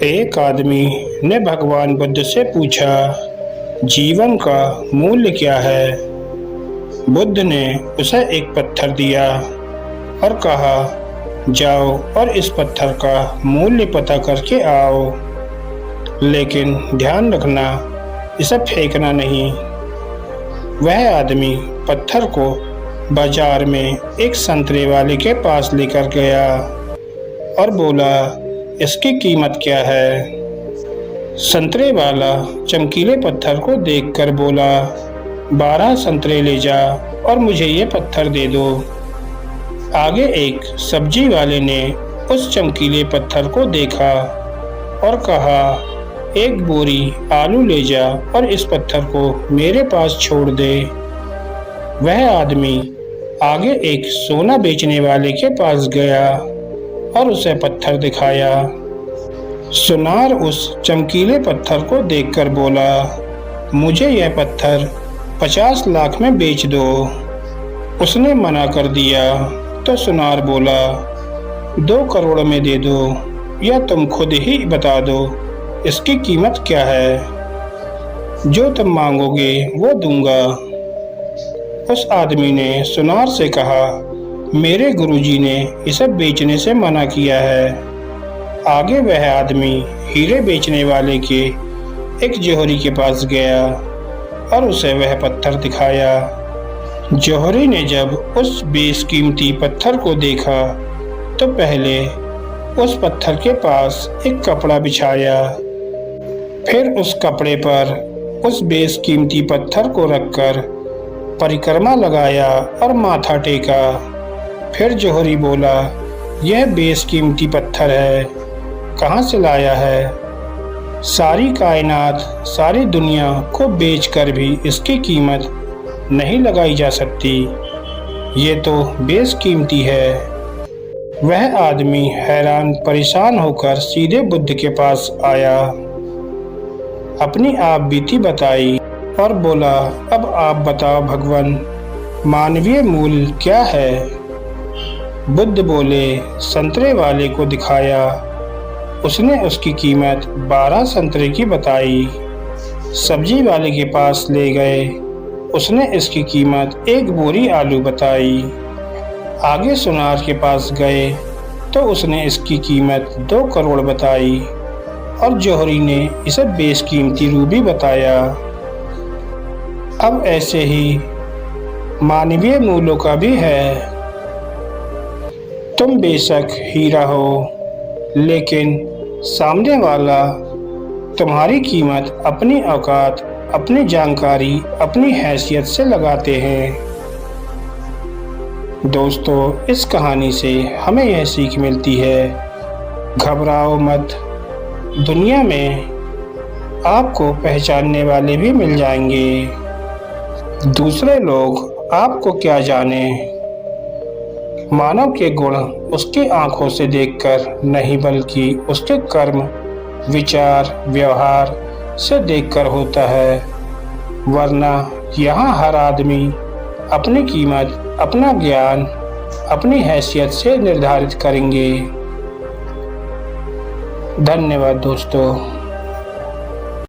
एक आदमी ने भगवान बुद्ध से पूछा, जीवन का मूल्य क्या है। बुद्ध ने उसे एक पत्थर दिया और कहा, जाओ और इस पत्थर का मूल्य पता करके आओ, लेकिन ध्यान रखना इसे फेंकना नहीं। वह आदमी पत्थर को बाजार में एक संतरे वाले के पास लेकर गया और बोला, इसकी कीमत क्या है। संतरे वाला चमकीले पत्थर को देखकर बोला, 12 संतरे ले जा और मुझे ये पत्थर दे दो। आगे एक सब्जी वाले ने उस चमकीले पत्थर को देखा और कहा, एक बोरी आलू ले जा और इस पत्थर को मेरे पास छोड़ दे। वह आदमी आगे एक सोना बेचने वाले के पास गया और उसे पत्थर दिखाया। सुनार उस चमकीले पत्थर को देखकर बोला, मुझे यह पत्थर 50 लाख में बेच दो। उसने मना कर दिया तो सुनार बोला, 2 करोड़ में दे दो, या तुम खुद ही बता दो इसकी कीमत क्या है। जो तुम मांगोगे वो दूंगा। उस आदमी ने सुनार से कहा, मेरे गुरुजी ने इसे बेचने से मना किया है। आगे वह आदमी हीरे बेचने वाले के एक जौहरी के पास गया और उसे वह पत्थर दिखाया। जौहरी ने जब उस बेशकीमती पत्थर को देखा तो पहले उस पत्थर के पास एक कपड़ा बिछाया, फिर उस कपड़े पर उस बेशकीमती पत्थर को रखकर परिक्रमा लगाया और माथा टेका। फिर जौहरी बोला, यह बेशकीमती पत्थर है, कहाँ से लाया है। सारी कायनात, सारी दुनिया को बेचकर भी इसकी कीमत नहीं लगाई जा सकती, ये तो बेशकीमती है। वह आदमी हैरान परेशान होकर सीधे बुद्ध के पास आया, अपनी आप बीती बताई और बोला, अब आप बताओ भगवान, मानवीय मूल्य क्या है। बुद्ध बोले, संतरे वाले को दिखाया। उसने उसकी कीमत 12 संतरे की बताई। सब्जी वाले के पास ले गए, उसने इसकी कीमत 1 बोरी आलू बताई। आगे सुनार के पास गए तो उसने इसकी कीमत 2 करोड़ बताई और जौहरी ने इसे बेशकीमती रूबी बताया। अब ऐसे ही मानवीय मूल्यों का भी है। तुम बेशक हीरा हो, लेकिन सामने वाला तुम्हारी कीमत अपनी औकात, अपनी जानकारी, अपनी हैसियत से लगाते हैं। दोस्तों, इस कहानी से हमें यह सीख मिलती है, घबराओ मत। दुनिया में आपको पहचानने वाले भी मिल जाएंगे। दूसरे लोग आपको क्या जाने। मानव के गुण उसकी आंखों से देखकर नहीं, बल्कि उसके कर्म, विचार, व्यवहार से देखकर होता है। वरना यहाँ हर आदमी अपनी कीमत, अपना ज्ञान, अपनी हैसियत से निर्धारित करेंगे। धन्यवाद दोस्तों।